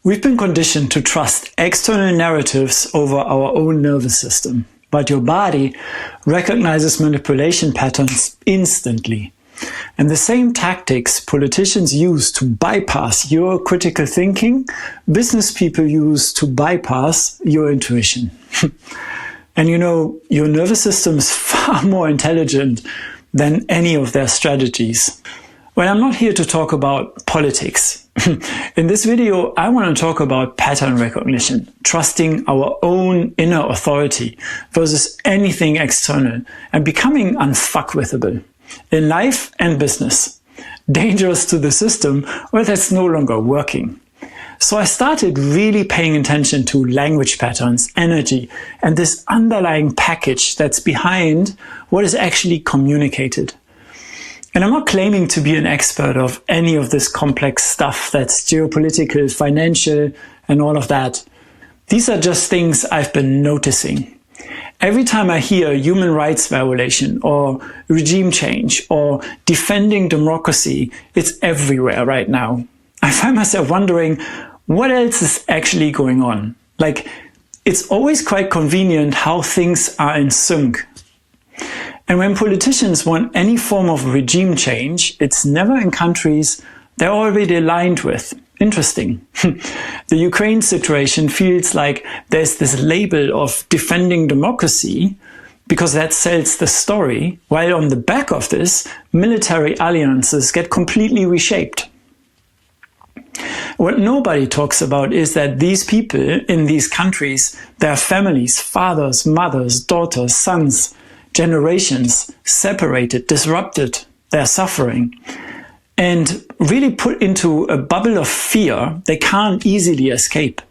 We've been conditioned to trust external narratives over our own nervous system, but your body recognizes manipulation patterns instantly. And the same tactics politicians use to bypass your critical thinking, business people use to bypass your intuition. And you know, your nervous system is far more intelligent than any of their strategies. Well, I'm not here to talk about politics. In this video, I want to talk about pattern recognition, trusting our own inner authority versus anything external, and becoming unfuckwithable in life and business. Dangerous to the system, well, that's no longer working. So I started really paying attention to language patterns, energy, and this underlying package that's behind what is actually communicated. And I'm not claiming to be an expert of any of this complex stuff that's geopolitical, financial, and all of that. These are just things I've been noticing. Every time I hear human rights violation or regime change or defending democracy, it's everywhere right now. I find myself wondering, what else is actually going on? Like, it's always quite convenient how things are in sync. And when politicians want any form of regime change, it's never in countries they're already aligned with. Interesting. The Ukraine situation feels like there's this label of defending democracy because that sells the story, while on the back of this, military alliances get completely reshaped. What nobody talks about is that these people in these countries, their families, fathers, mothers, daughters, sons, generations separated, disrupted, they're suffering, and really put into a bubble of fear they can't easily escape.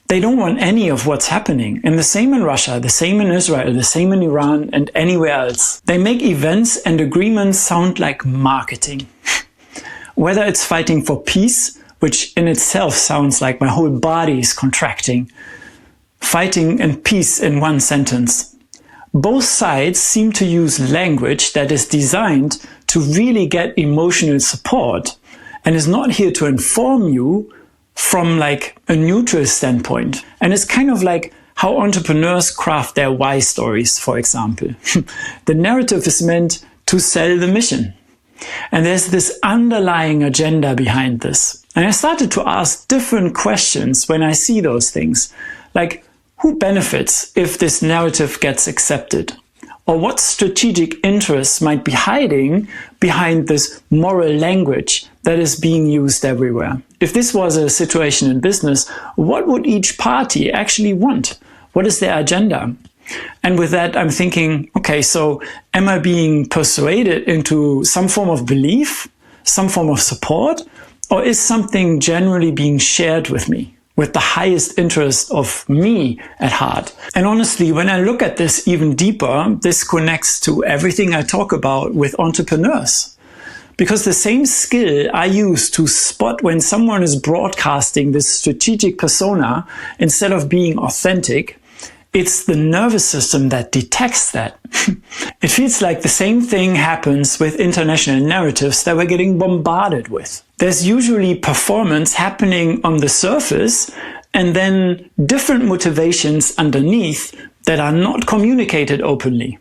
They don't want any of what's happening. And the same in Russia, the same in Israel, the same in Iran, and anywhere else. They make events and agreements sound like marketing. Whether it's fighting for peace, which in itself sounds like my whole body is contracting. Fighting and peace in one sentence. Both sides seem to use language that is designed to really get emotional support and is not here to inform you from like a neutral standpoint. And it's kind of like how entrepreneurs craft their why stories, for example. The narrative is meant to sell the mission. And there's this underlying agenda behind this. And I started to ask different questions when I see those things. Like, who benefits if this narrative gets accepted? Or what strategic interests might be hiding behind this moral language that is being used everywhere? If this was a situation in business, what would each party actually want? What is their agenda? And with that, I'm thinking, okay, so am I being persuaded into some form of belief, some form of support, or is something generally being shared with me, with the highest interest of me at heart? And honestly, when I look at this even deeper, this connects to everything I talk about with entrepreneurs. Because the same skill I use to spot when someone is broadcasting this strategic persona instead of being authentic, it's the nervous system that detects that. It feels like the same thing happens with international narratives that we're getting bombarded with. There's usually performance happening on the surface and then different motivations underneath that are not communicated openly.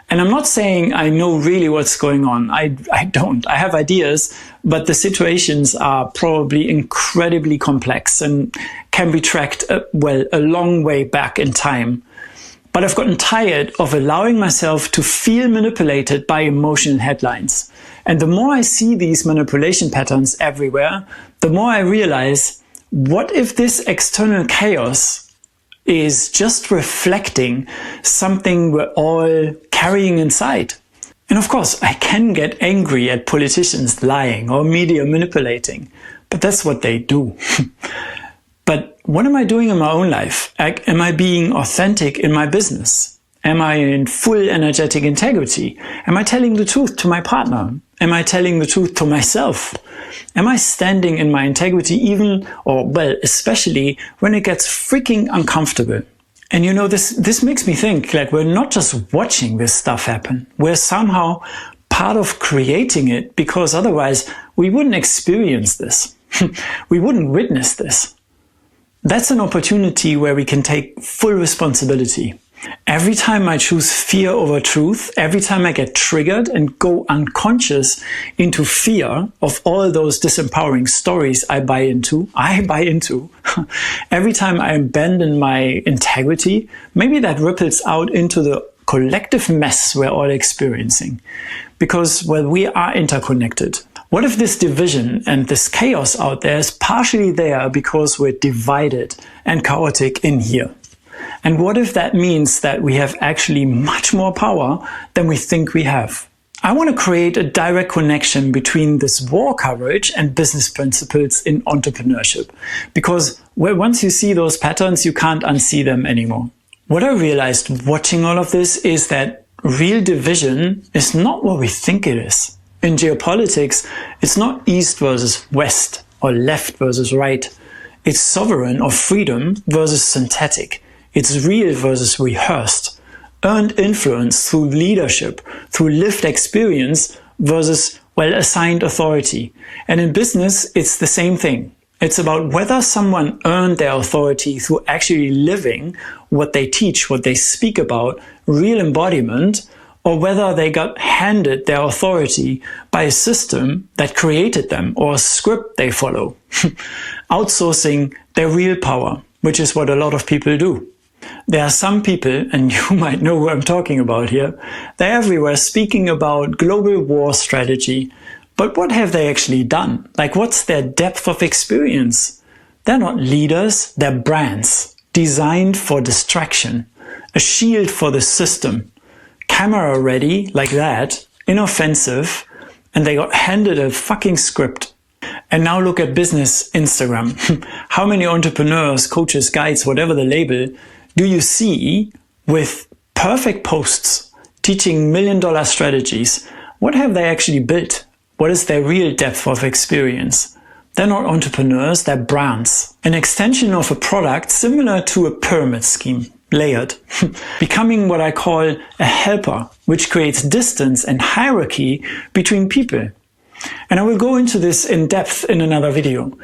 And I'm not saying I know really what's going on. I don't. I have ideas, but the situations are probably incredibly complex and can be tracked, a long way back in time. But I've gotten tired of allowing myself to feel manipulated by emotional headlines. And the more I see these manipulation patterns everywhere, the more I realize, what if this external chaos is just reflecting something we're all carrying inside? And of course, I can get angry at politicians lying or media manipulating, but that's what they do. But what am I doing in my own life? Am I being authentic in my business? Am I in full energetic integrity? Am I telling the truth to my partner? Am I telling the truth to myself? Am I standing in my integrity even, or well, especially when it gets freaking uncomfortable? And you know, this makes me think, like, we're not just watching this stuff happen. We're somehow part of creating it, because otherwise we wouldn't experience this. We wouldn't witness this. That's an opportunity where we can take full responsibility. Every time I choose fear over truth, every time I get triggered and go unconscious into fear of all those disempowering stories I buy into, every time I abandon my integrity, maybe that ripples out into the collective mess we're all experiencing. Because, well, we are interconnected. What if this division and this chaos out there is partially there because we're divided and chaotic in here? And what if that means that we have actually much more power than we think we have? I want to create a direct connection between this war coverage and business principles in entrepreneurship. Because once you see those patterns, you can't unsee them anymore. What I realized watching all of this is that real division is not what we think it is. In geopolitics, it's not East versus West or left versus right. It's sovereign or freedom versus synthetic. It's real versus rehearsed. Earned influence through leadership, through lived experience versus, well, assigned authority. And in business, it's the same thing. It's about whether someone earned their authority through actually living what they teach, what they speak about, real embodiment, or whether they got handed their authority by a system that created them or a script they follow. Outsourcing their real power, which is what a lot of people do. There are some people, and you might know who I'm talking about here, they're everywhere speaking about global war strategy. But what have they actually done? Like, what's their depth of experience? They're not leaders, they're brands, designed for distraction, a shield for the system. Camera ready, like that, inoffensive, and they got handed a fucking script. And now look at business Instagram. How many entrepreneurs, coaches, guides, whatever the label, do you see with perfect posts teaching million-dollar strategies? What have they actually built? What is their real depth of experience? They're not entrepreneurs, they're brands. An extension of a product similar to a pyramid scheme. Layered, becoming what I call a helper, which creates distance and hierarchy between people. And I will go into this in depth in another video.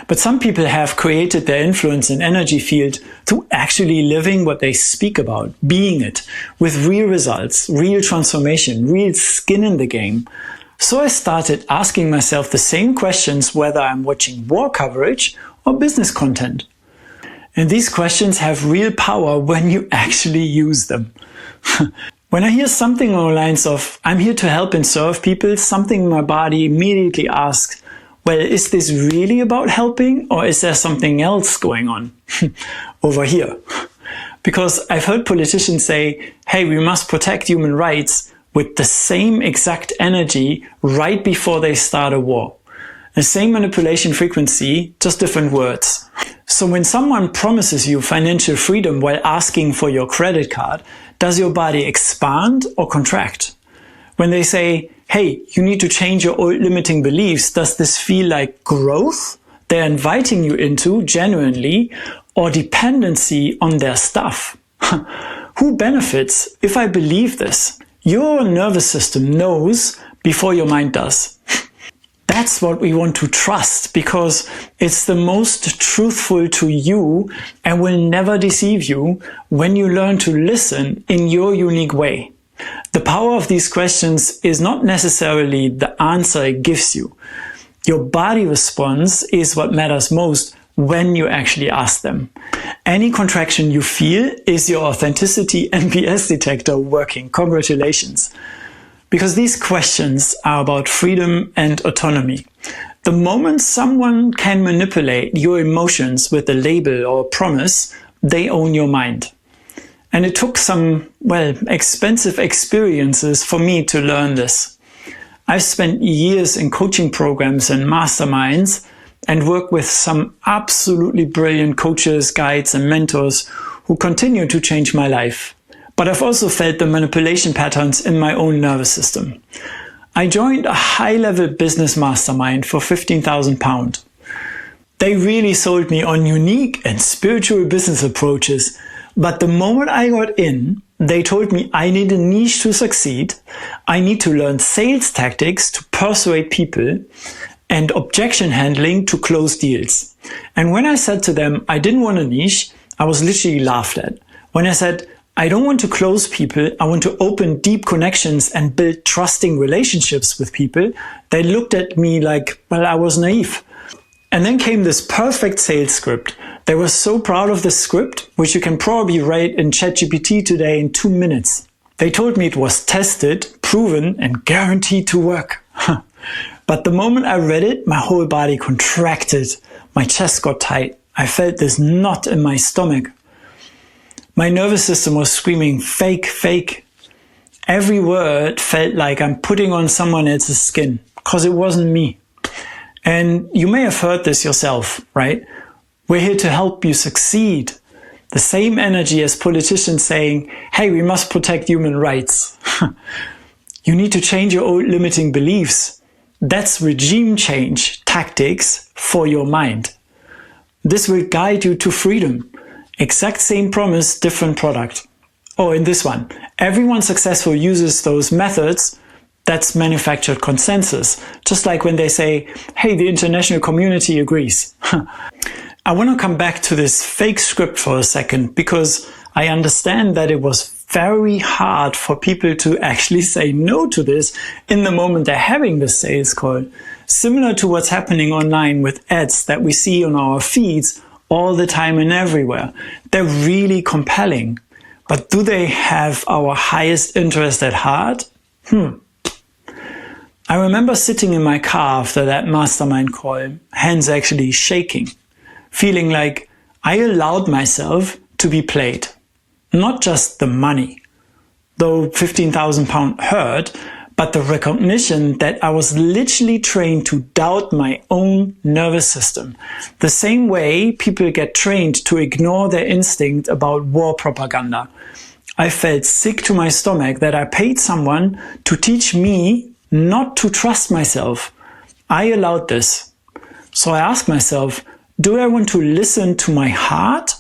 But some people have created their influence and energy field through actually living what they speak about, being it, with real results, real transformation, real skin in the game. So I started asking myself the same questions whether I'm watching war coverage or business content. And these questions have real power when you actually use them. When I hear something along the lines of, I'm here to help and serve people, something in my body immediately asks, well, is this really about helping, or is there something else going on over here? Because I've heard politicians say, hey, we must protect human rights with the same exact energy right before they start a war. The same manipulation frequency, just different words. So when someone promises you financial freedom while asking for your credit card, does your body expand or contract? When they say, hey, you need to change your old limiting beliefs, does this feel like growth they're inviting you into genuinely, or dependency on their stuff? Who benefits if I believe this? Your nervous system knows before your mind does. That's what we want to trust, because it's the most truthful to you and will never deceive you when you learn to listen in your unique way. The power of these questions is not necessarily the answer it gives you. Your body response is what matters most when you actually ask them. Any contraction you feel is your authenticity NPS detector working. Congratulations. Because these questions are about freedom and autonomy. The moment someone can manipulate your emotions with a label or a promise, they own your mind. And it took some, expensive experiences for me to learn this. I've spent years in coaching programs and masterminds and worked with some absolutely brilliant coaches, guides, and mentors who continue to change my life. But I've also felt the manipulation patterns in my own nervous system. I joined a high-level business mastermind for £15,000. They really sold me on unique and spiritual business approaches, but the moment I got in, they told me I need a niche to succeed, I need to learn sales tactics to persuade people, and objection handling to close deals. And when I said to them, I didn't want a niche, I was literally laughed at. When I said, I don't want to close people, I want to open deep connections and build trusting relationships with people, they looked at me like, well, I was naive. And then came this perfect sales script. They were so proud of this script, which you can probably write in ChatGPT today in 2 minutes. They told me it was tested, proven, and guaranteed to work. But the moment I read it, my whole body contracted. My chest got tight. I felt this knot in my stomach. My nervous system was screaming, fake, fake. Every word felt like I'm putting on someone else's skin, because it wasn't me. And you may have heard this yourself, right? We're here to help you succeed. The same energy as politicians saying, hey, we must protect human rights. You need to change your old limiting beliefs. That's regime change tactics for your mind. This will guide you to freedom. Exact same promise, different product. Oh, in this one, everyone successful uses those methods. That's manufactured consensus. Just like when they say, hey, the international community agrees. I want to come back to this fake script for a second, because I understand that it was very hard for people to actually say no to this in the moment they're having the sales call. Similar to what's happening online with ads that we see on our feeds all the time and everywhere. They're really compelling. But do they have our highest interest at heart? I remember sitting in my car after that mastermind call, hands actually shaking, feeling like I allowed myself to be played. Not just the money, though £15,000 hurt, but the recognition that I was literally trained to doubt my own nervous system. The same way people get trained to ignore their instinct about war propaganda. I felt sick to my stomach that I paid someone to teach me not to trust myself. I allowed this. So I asked myself, do I want to listen to my heart,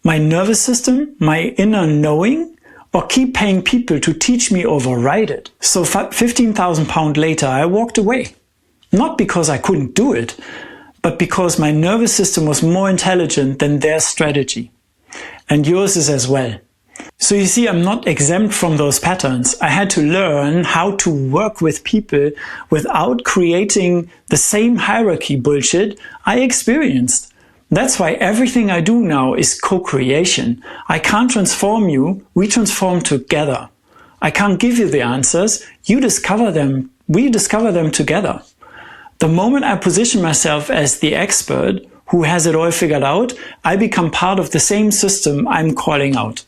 my nervous system, my inner knowing, or keep paying people to teach me override it? So £15,000 later, I walked away. Not because I couldn't do it, but because my nervous system was more intelligent than their strategy. And yours is as well. So you see, I'm not exempt from those patterns. I had to learn how to work with people without creating the same hierarchy bullshit I experienced. That's why everything I do now is co-creation. I can't transform you, we transform together. I can't give you the answers, you discover them, we discover them together. The moment I position myself as the expert who has it all figured out, I become part of the same system I'm calling out.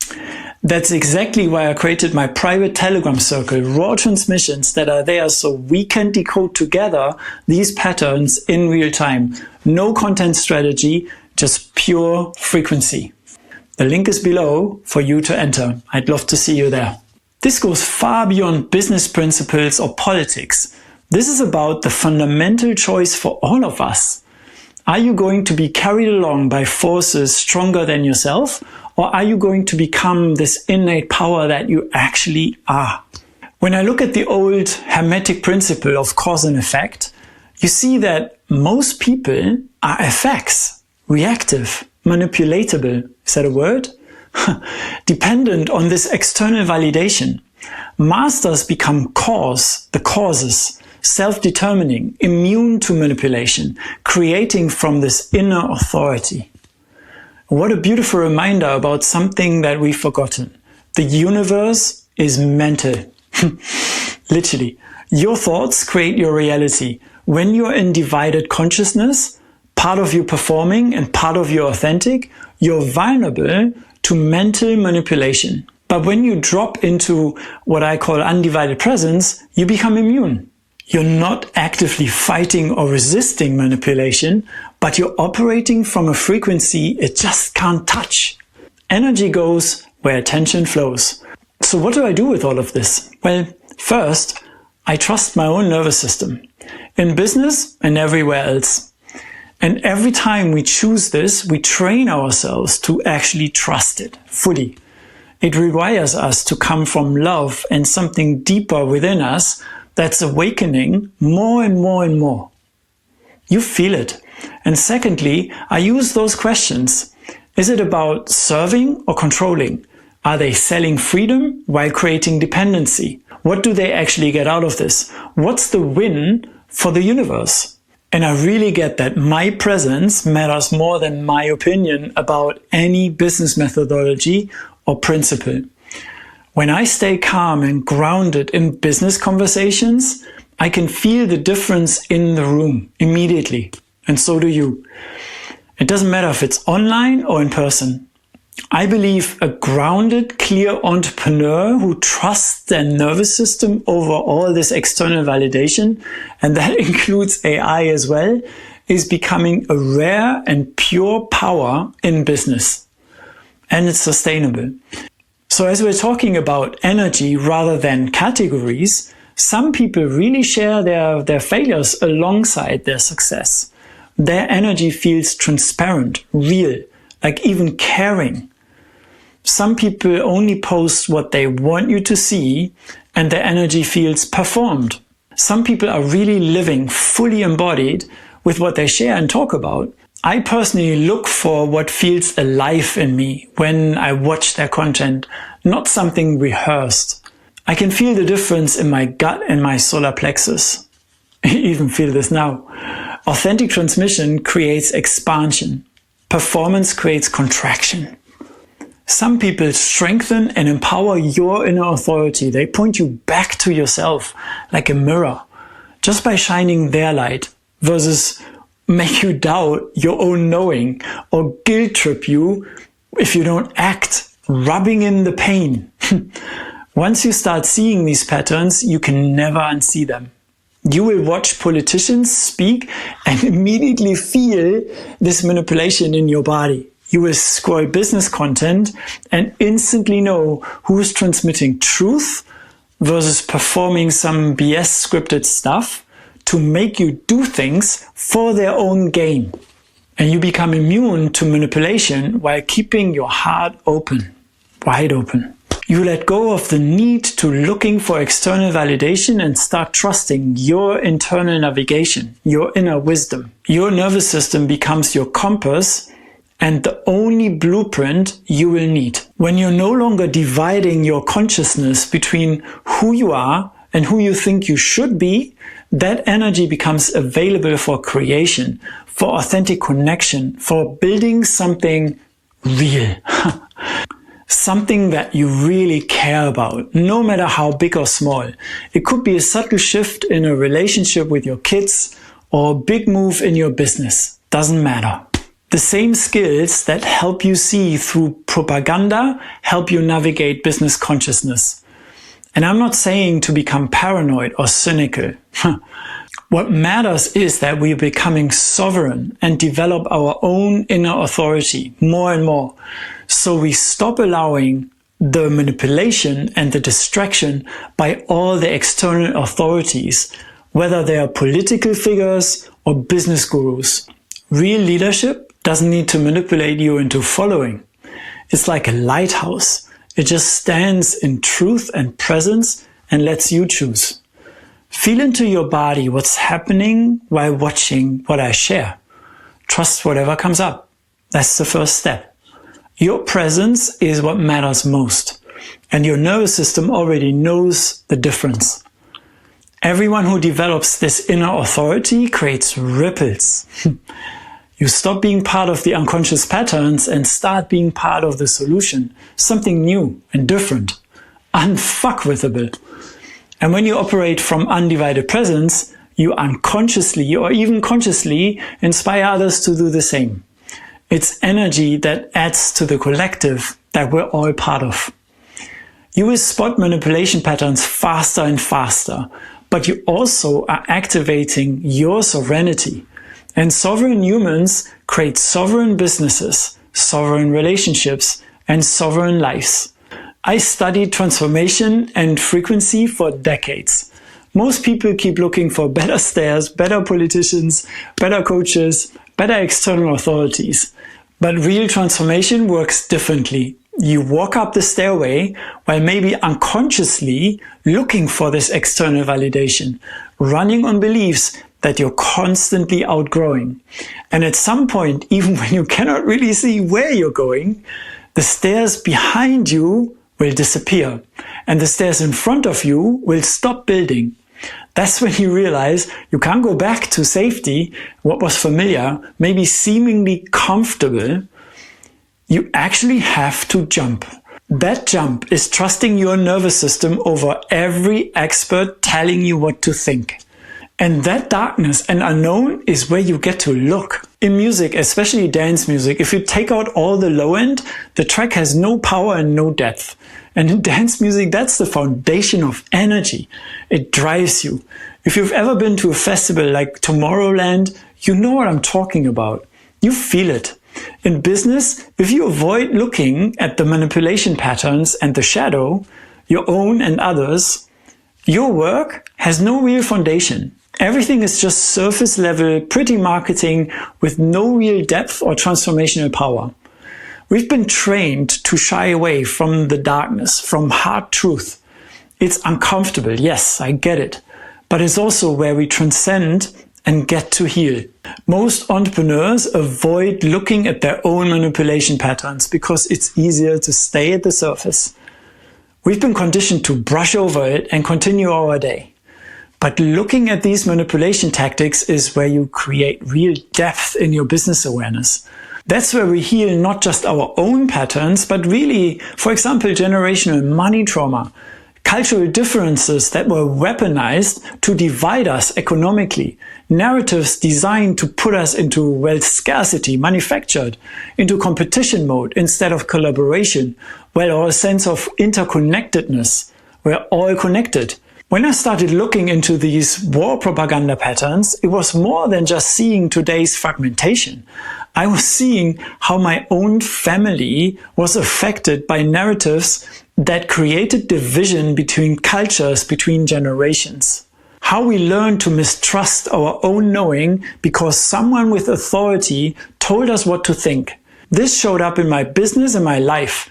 That's exactly why I created my private Telegram circle, raw transmissions that are there so we can decode together these patterns in real time. No content strategy, just pure frequency. The link is below for you to enter. I'd love to see you there. This goes far beyond business principles or politics. This is about the fundamental choice for all of us. Are you going to be carried along by forces stronger than yourself? Or are you going to become this innate power that you actually are? When I look at the old Hermetic principle of cause and effect, you see that most people are effects, reactive, manipulatable, is that a word? Dependent on this external validation. Masters become cause, the causes, self-determining, immune to manipulation, creating from this inner authority. What a beautiful reminder about something that we've forgotten. The universe is mental. Literally. Your thoughts create your reality. When you're in divided consciousness, part of you performing and part of you authentic, you're vulnerable to mental manipulation. But when you drop into what I call undivided presence, you become immune. You're not actively fighting or resisting manipulation, but you're operating from a frequency it just can't touch. Energy goes where attention flows. So what do I do with all of this? Well, first, I trust my own nervous system. In business and everywhere else. And every time we choose this, we train ourselves to actually trust it fully. It requires us to come from love and something deeper within us that's awakening more and more and more. You feel it. And secondly, I use those questions. Is it about serving or controlling? Are they selling freedom while creating dependency? What do they actually get out of this? What's the win for the universe? And I really get that my presence matters more than my opinion about any business methodology or principle. When I stay calm and grounded in business conversations, I can feel the difference in the room immediately. And so do you. It doesn't matter if it's online or in person. I believe a grounded, clear entrepreneur who trusts their nervous system over all this external validation, and that includes AI as well, is becoming a rare and pure power in business. And it's sustainable. So as we're talking about energy rather than categories, some people really share their failures alongside their success. Their energy feels transparent, real, like even caring. Some people only post what they want you to see, and their energy feels performed. Some people are really living fully embodied with what they share and talk about. I personally look for what feels alive in me when I watch their content, not something rehearsed. I can feel the difference in my gut and my solar plexus. I even feel this now. Authentic transmission creates expansion. Performance creates contraction. Some people strengthen and empower your inner authority. They point you back to yourself like a mirror, just by shining their light, versus make you doubt your own knowing or guilt trip you if you don't act, rubbing in the pain. Once you start seeing these patterns, you can never unsee them. You will watch politicians speak and immediately feel this manipulation in your body. You will scroll business content and instantly know who's transmitting truth versus performing some BS scripted stuff to make you do things for their own gain. And you become immune to manipulation while keeping your heart open, wide open. You let go of the need to looking for external validation and start trusting your internal navigation, your inner wisdom. Your nervous system becomes your compass and the only blueprint you will need. When you're no longer dividing your consciousness between who you are and who you think you should be, that energy becomes available for creation, for authentic connection, for building something real. Something that you really care about, no matter how big or small. It could be a subtle shift in a relationship with your kids or a big move in your business. Doesn't matter. The same skills that help you see through propaganda help you navigate business consciousness. And I'm not saying to become paranoid or cynical. What matters is that we're becoming sovereign and develop our own inner authority more and more. So we stop allowing the manipulation and the distraction by all the external authorities, whether they are political figures or business gurus. Real leadership doesn't need to manipulate you into following. It's like a lighthouse. It just stands in truth and presence and lets you choose. Feel into your body what's happening while watching what I share. Trust whatever comes up. That's the first step. Your presence is what matters most, and your nervous system already knows the difference. Everyone who develops this inner authority creates ripples. You stop being part of the unconscious patterns and start being part of the solution, something new and different, unfuckwithable. And when you operate from undivided presence, you unconsciously or even consciously inspire others to do the same. It's energy that adds to the collective that we're all part of. You will spot manipulation patterns faster and faster, but you also are activating your sovereignty. And sovereign humans create sovereign businesses, sovereign relationships, and sovereign lives. I studied transformation and frequency for decades. Most people keep looking for better stairs, better politicians, better coaches, better external authorities. But real transformation works differently. You walk up the stairway while maybe unconsciously looking for this external validation, running on beliefs that you're constantly outgrowing. And at some point, even when you cannot really see where you're going, the stairs behind you will disappear and the stairs in front of you will stop building. That's when you realize you can't go back to safety, what was familiar, maybe seemingly comfortable. You actually have to jump. That jump is trusting your nervous system over every expert telling you what to think. And that darkness and unknown is where you get to look. In music, especially dance music, if you take out all the low end, the track has no power and no depth. And in dance music, that's the foundation of energy. It drives you. If you've ever been to a festival like Tomorrowland, you know what I'm talking about. You feel it. In business, if you avoid looking at the manipulation patterns and the shadow, your own and others, your work has no real foundation. Everything is just surface level, pretty marketing with no real depth or transformational power. We've been trained to shy away from the darkness, from hard truth. It's uncomfortable, yes, I get it. But it's also where we transcend and get to heal. Most entrepreneurs avoid looking at their own manipulation patterns because it's easier to stay at the surface. We've been conditioned to brush over it and continue our day. But looking at these manipulation tactics is where you create real depth in your business awareness. That's where we heal not just our own patterns, but really, for example, generational money trauma, cultural differences that were weaponized to divide us economically, narratives designed to put us into wealth scarcity, manufactured, into competition mode instead of collaboration, or a sense of interconnectedness. We're all connected. When I started looking into these war propaganda patterns, it was more than just seeing today's fragmentation. I was seeing how my own family was affected by narratives that created division between cultures, between generations. How we learned to mistrust our own knowing because someone with authority told us what to think. This showed up in my business and my life.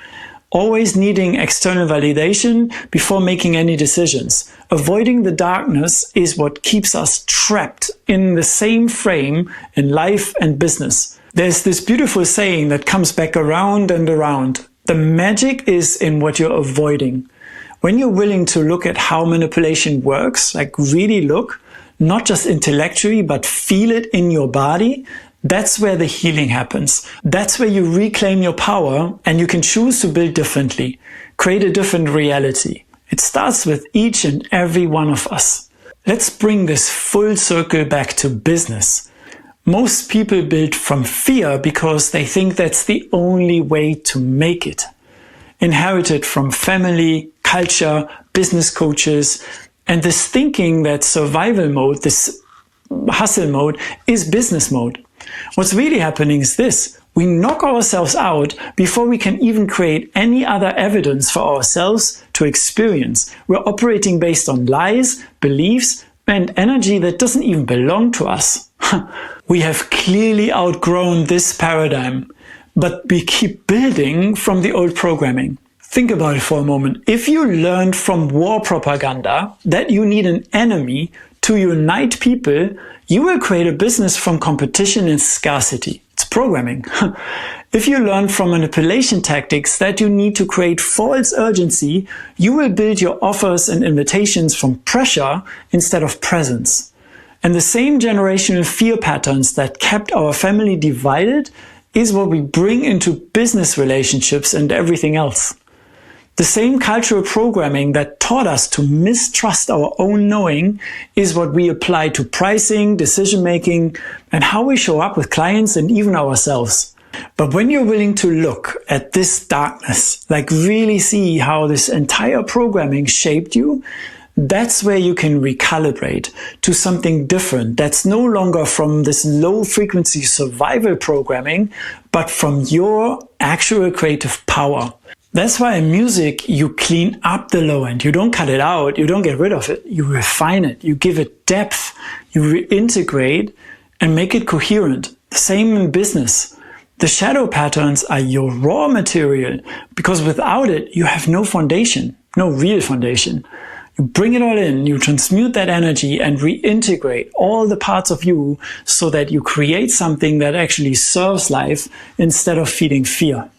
Always needing external validation before making any decisions. Avoiding the darkness is what keeps us trapped in the same frame in life and business. There's this beautiful saying that comes back around and around. The magic is in what you're avoiding. When you're willing to look at how manipulation works, like really look, not just intellectually, but feel it in your body, that's where the healing happens. That's where you reclaim your power and you can choose to build differently, create a different reality. It starts with each and every one of us. Let's bring this full circle back to business. Most people build from fear because they think that's the only way to make it. Inherited from family, culture, business coaches, and this thinking that survival mode, this hustle mode, is business mode. What's really happening is this. We knock ourselves out before we can even create any other evidence for ourselves to experience. We're operating based on lies, beliefs, and energy that doesn't even belong to us. We have clearly outgrown this paradigm, but we keep building from the old programming. Think about it for a moment. If you learned from war propaganda that you need an enemy to unite people, you will create a business from competition and scarcity. It's programming. If you learn from manipulation tactics that you need to create false urgency, you will build your offers and invitations from pressure instead of presence. And the same generational fear patterns that kept our family divided is what we bring into business relationships and everything else. The same cultural programming that taught us to mistrust our own knowing is what we apply to pricing, decision-making, and how we show up with clients and even ourselves. But when you're willing to look at this darkness, like really see how this entire programming shaped you, that's where you can recalibrate to something different that's no longer from this low-frequency survival programming, but from your actual creative power. That's why in music, you clean up the low end. You don't cut it out. You don't get rid of it. You refine it. You give it depth. You reintegrate and make it coherent. The same in business. The shadow patterns are your raw material because without it, you have no foundation, no real foundation. You bring it all in, you transmute that energy and reintegrate all the parts of you so that you create something that actually serves life instead of feeding fear.